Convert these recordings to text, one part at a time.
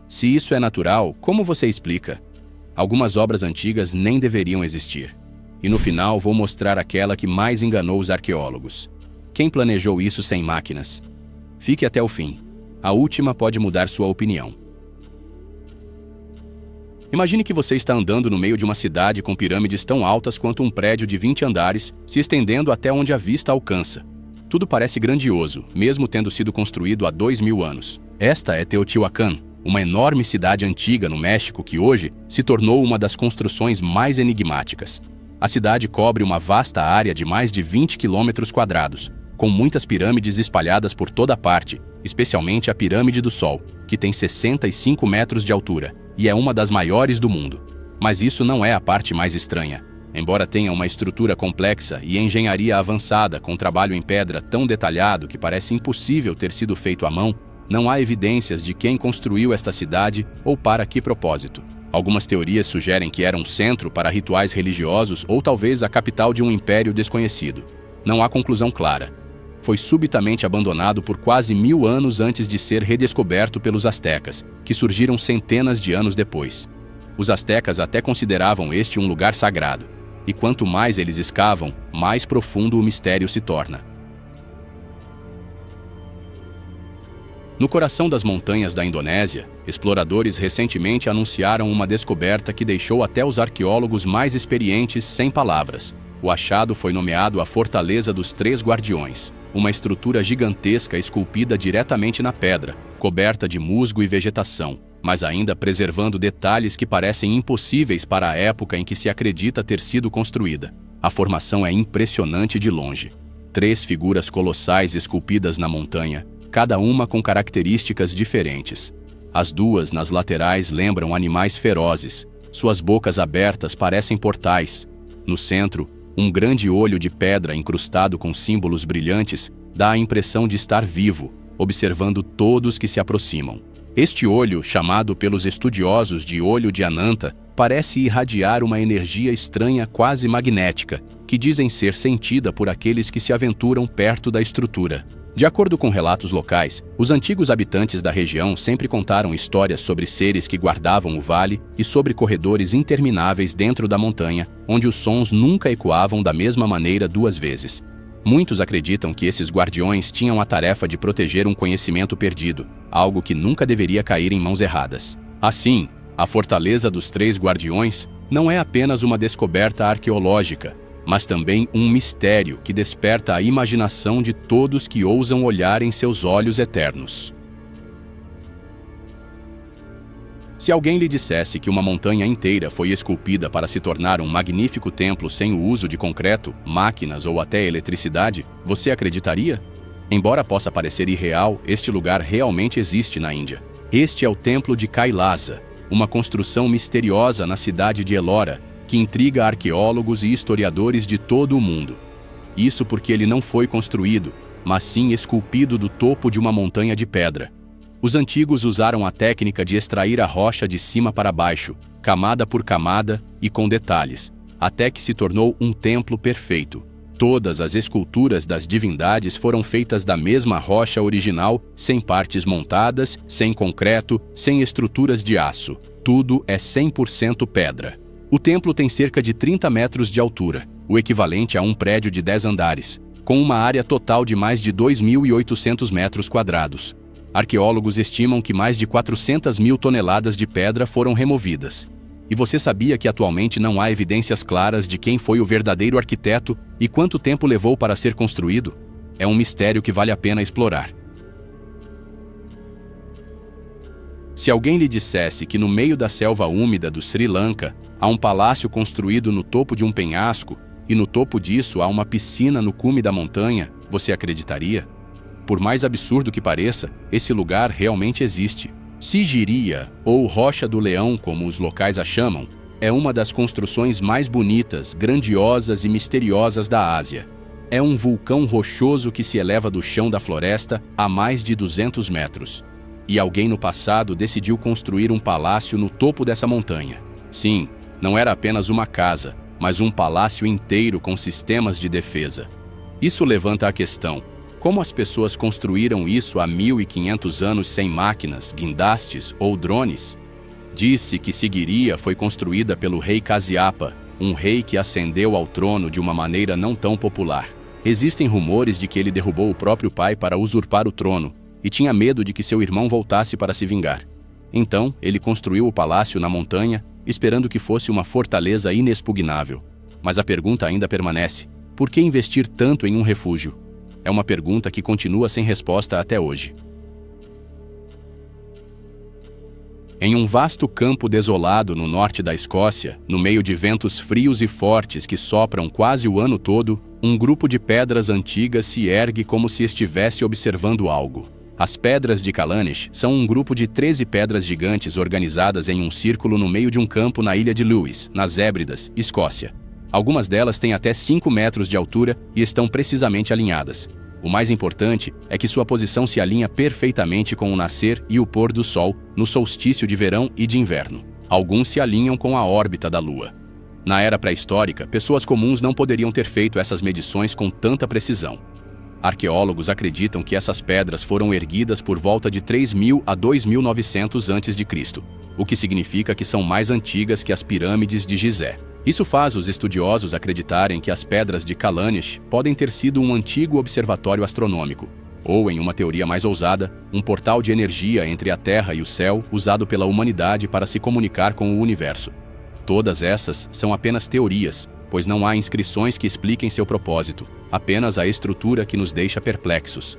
Se isso é natural, como você explica? Algumas obras antigas nem deveriam existir. E no final vou mostrar aquela que mais enganou os arqueólogos. Quem planejou isso sem máquinas? Fique até o fim. A última pode mudar sua opinião. Imagine que você está andando no meio de uma cidade com pirâmides tão altas quanto um prédio de 20 andares, se estendendo até onde a vista alcança. Tudo parece grandioso, mesmo tendo sido construído há 2000 anos. Esta é Teotihuacan, uma enorme cidade antiga no México que hoje se tornou uma das construções mais enigmáticas. A cidade cobre uma vasta área de mais de 20 quilômetros quadrados, com muitas pirâmides espalhadas por toda parte, especialmente a Pirâmide do Sol, que tem 65 metros de altura e é uma das maiores do mundo. Mas isso não é a parte mais estranha. Embora tenha uma estrutura complexa e engenharia avançada com trabalho em pedra tão detalhado que parece impossível ter sido feito à mão, não há evidências de quem construiu esta cidade ou para que propósito. Algumas teorias sugerem que era um centro para rituais religiosos ou talvez a capital de um império desconhecido. Não há conclusão clara. Foi subitamente abandonado por quase 1000 anos antes de ser redescoberto pelos astecas, que surgiram centenas de anos depois. Os astecas até consideravam este um lugar sagrado, e quanto mais eles escavam, mais profundo o mistério se torna. No coração das montanhas da Indonésia, exploradores recentemente anunciaram uma descoberta que deixou até os arqueólogos mais experientes sem palavras. O achado foi nomeado a Fortaleza dos Três Guardiões, uma estrutura gigantesca esculpida diretamente na pedra, coberta de musgo e vegetação, mas ainda preservando detalhes que parecem impossíveis para a época em que se acredita ter sido construída. A formação é impressionante de longe. 3 figuras colossais esculpidas na montanha, cada uma com características diferentes. As 2 nas laterais lembram animais ferozes. Suas bocas abertas parecem portais. No centro, um grande olho de pedra incrustado com símbolos brilhantes dá a impressão de estar vivo, observando todos que se aproximam. Este olho, chamado pelos estudiosos de olho de Ananta, parece irradiar uma energia estranha quase magnética, que dizem ser sentida por aqueles que se aventuram perto da estrutura. De acordo com relatos locais, os antigos habitantes da região sempre contaram histórias sobre seres que guardavam o vale e sobre corredores intermináveis dentro da montanha, onde os sons nunca ecoavam da mesma maneira 2 vezes. Muitos acreditam que esses guardiões tinham a tarefa de proteger um conhecimento perdido, algo que nunca deveria cair em mãos erradas. Assim, a Fortaleza dos Três Guardiões não é apenas uma descoberta arqueológica, mas também um mistério que desperta a imaginação de todos que ousam olhar em seus olhos eternos. Se alguém lhe dissesse que uma montanha inteira foi esculpida para se tornar um magnífico templo sem o uso de concreto, máquinas ou até eletricidade, você acreditaria? Embora possa parecer irreal, este lugar realmente existe na Índia. Este é o Templo de Kailasa, uma construção misteriosa na cidade de Ellora, que intriga arqueólogos e historiadores de todo o mundo. Isso porque ele não foi construído, mas sim esculpido do topo de uma montanha de pedra. Os antigos usaram a técnica de extrair a rocha de cima para baixo, camada por camada e com detalhes, até que se tornou um templo perfeito. Todas as esculturas das divindades foram feitas da mesma rocha original, sem partes montadas, sem concreto, sem estruturas de aço. Tudo é 100% pedra. O templo tem cerca de 30 metros de altura, o equivalente a um prédio de 10 andares, com uma área total de mais de 2.800 metros quadrados. Arqueólogos estimam que mais de 400 mil toneladas de pedra foram removidas. E você sabia que atualmente não há evidências claras de quem foi o verdadeiro arquiteto e quanto tempo levou para ser construído? É um mistério que vale a pena explorar. Se alguém lhe dissesse que no meio da selva úmida do Sri Lanka há um palácio construído no topo de um penhasco e no topo disso há uma piscina no cume da montanha, você acreditaria? Por mais absurdo que pareça, esse lugar realmente existe. Sigiriya, ou Rocha do Leão, como os locais a chamam, é uma das construções mais bonitas, grandiosas e misteriosas da Ásia. É um vulcão rochoso que se eleva do chão da floresta a mais de 200 metros. E alguém no passado decidiu construir um palácio no topo dessa montanha. Sim, não era apenas uma casa, mas um palácio inteiro com sistemas de defesa. Isso levanta a questão: Como as pessoas construíram isso há 1500 anos sem máquinas, guindastes ou drones? Disse que Sigiriya foi construída pelo rei Casiapa, um rei que ascendeu ao trono de uma maneira não tão popular. Existem rumores de que ele derrubou o próprio pai para usurpar o trono e tinha medo de que seu irmão voltasse para se vingar. Então, ele construiu o palácio na montanha, esperando que fosse uma fortaleza inexpugnável. Mas a pergunta ainda permanece: por que investir tanto em um refúgio? É uma pergunta que continua sem resposta até hoje. Em um vasto campo desolado no norte da Escócia, no meio de ventos frios e fortes que sopram quase o ano todo, um grupo de pedras antigas se ergue como se estivesse observando algo. As Pedras de Callanish são um grupo de 13 pedras gigantes organizadas em um círculo no meio de um campo na ilha de Lewis, nas Hébridas, Escócia. Algumas delas têm até 5 metros de altura e estão precisamente alinhadas. O mais importante é que sua posição se alinha perfeitamente com o nascer e o pôr do sol no solstício de verão e de inverno. Alguns se alinham com a órbita da Lua. Na era pré-histórica, pessoas comuns não poderiam ter feito essas medições com tanta precisão. Arqueólogos acreditam que essas pedras foram erguidas por volta de 3000 a 2900 a.C., o que significa que são mais antigas que as pirâmides de Gizé. Isso faz os estudiosos acreditarem que as Pedras de Callanish podem ter sido um antigo observatório astronômico, ou, em uma teoria mais ousada, um portal de energia entre a Terra e o céu usado pela humanidade para se comunicar com o universo. Todas essas são apenas teorias, pois não há inscrições que expliquem seu propósito, apenas a estrutura que nos deixa perplexos.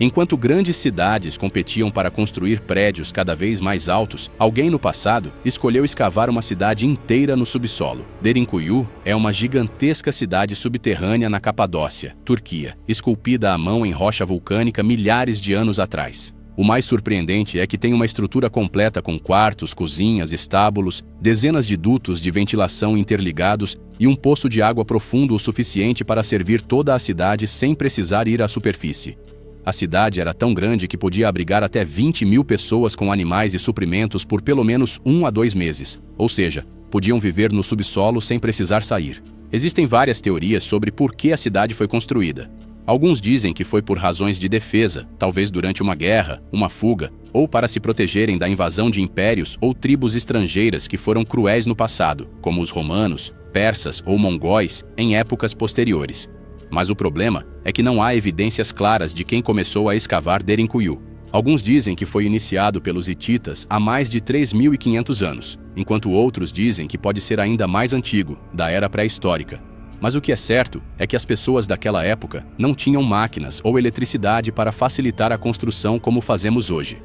Enquanto grandes cidades competiam para construir prédios cada vez mais altos, alguém no passado escolheu escavar uma cidade inteira no subsolo. Derinkuyu é uma gigantesca cidade subterrânea na Capadócia, Turquia, esculpida à mão em rocha vulcânica milhares de anos atrás. O mais surpreendente é que tem uma estrutura completa com quartos, cozinhas, estábulos, dezenas de dutos de ventilação interligados e um poço de água profundo o suficiente para servir toda a cidade sem precisar ir à superfície. A cidade era tão grande que podia abrigar até 20.000 pessoas com animais e suprimentos por pelo menos 1 a 2 meses, ou seja, podiam viver no subsolo sem precisar sair. Existem várias teorias sobre por que a cidade foi construída. Alguns dizem que foi por razões de defesa, talvez durante uma guerra, uma fuga, ou para se protegerem da invasão de impérios ou tribos estrangeiras que foram cruéis no passado, como os romanos, persas ou mongóis, em épocas posteriores. Mas o problema é que não há evidências claras de quem começou a escavar Derinkuyu. Alguns dizem que foi iniciado pelos hititas há mais de 3.500 anos, enquanto outros dizem que pode ser ainda mais antigo, da era pré-histórica. Mas o que é certo é que as pessoas daquela época não tinham máquinas ou eletricidade para facilitar a construção como fazemos hoje.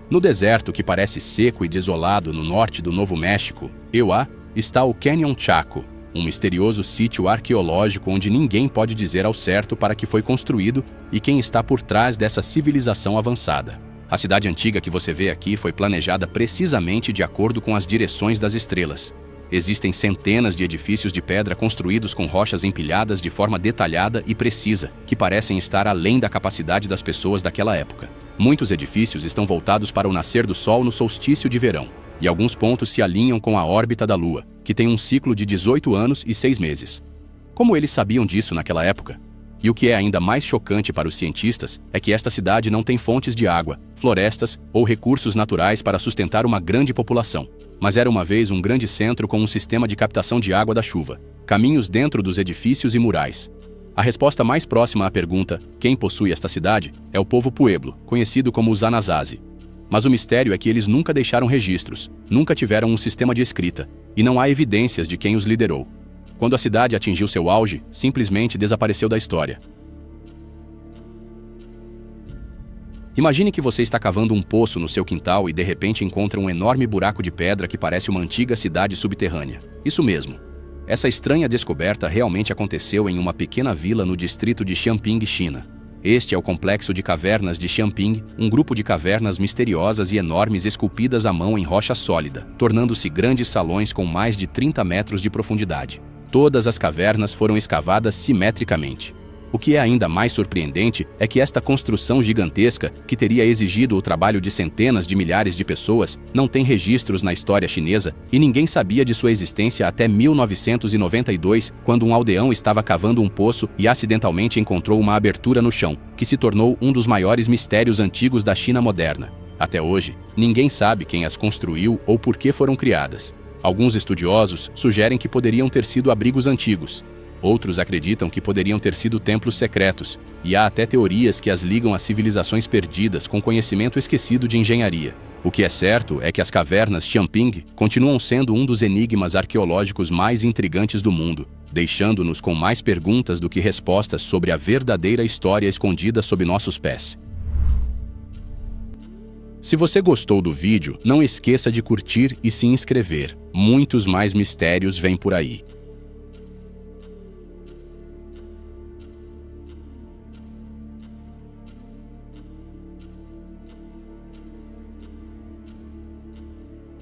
No deserto que parece seco e desolado no norte do Novo México, Ewa, está o Canyon Chaco, um misterioso sítio arqueológico onde ninguém pode dizer ao certo para que foi construído e quem está por trás dessa civilização avançada. A cidade antiga que você vê aqui foi planejada precisamente de acordo com as direções das estrelas. Existem centenas de edifícios de pedra construídos com rochas empilhadas de forma detalhada e precisa, que parecem estar além da capacidade das pessoas daquela época. Muitos edifícios estão voltados para o nascer do sol no solstício de verão, e alguns pontos se alinham com a órbita da Lua, que tem um ciclo de 18 anos e 6 meses. Como eles sabiam disso naquela época? E o que é ainda mais chocante para os cientistas é que esta cidade não tem fontes de água, florestas ou recursos naturais para sustentar uma grande população. Mas era uma vez um grande centro com um sistema de captação de água da chuva, caminhos dentro dos edifícios e murais. A resposta mais próxima à pergunta, quem possui esta cidade, é o povo Pueblo, conhecido como os Anasazi. Mas o mistério é que eles nunca deixaram registros, nunca tiveram um sistema de escrita, e não há evidências de quem os liderou. Quando a cidade atingiu seu auge, simplesmente desapareceu da história. Imagine que você está cavando um poço no seu quintal e de repente encontra um enorme buraco de pedra que parece uma antiga cidade subterrânea. Isso mesmo. Essa estranha descoberta realmente aconteceu em uma pequena vila no distrito de Xianping, China. Este é o complexo de cavernas de Xianping, um grupo de cavernas misteriosas e enormes esculpidas à mão em rocha sólida, tornando-se grandes salões com mais de 30 metros de profundidade. Todas as cavernas foram escavadas simetricamente. O que é ainda mais surpreendente é que esta construção gigantesca, que teria exigido o trabalho de centenas de milhares de pessoas, não tem registros na história chinesa e ninguém sabia de sua existência até 1992, quando um aldeão estava cavando um poço e acidentalmente encontrou uma abertura no chão, que se tornou um dos maiores mistérios antigos da China moderna. Até hoje, ninguém sabe quem as construiu ou por que foram criadas. Alguns estudiosos sugerem que poderiam ter sido abrigos antigos. Outros acreditam que poderiam ter sido templos secretos, e há até teorias que as ligam a civilizações perdidas com conhecimento esquecido de engenharia. O que é certo é que as cavernas Xiangping continuam sendo um dos enigmas arqueológicos mais intrigantes do mundo, deixando-nos com mais perguntas do que respostas sobre a verdadeira história escondida sob nossos pés. Se você gostou do vídeo, não esqueça de curtir e se inscrever. Muitos mais mistérios vêm por aí.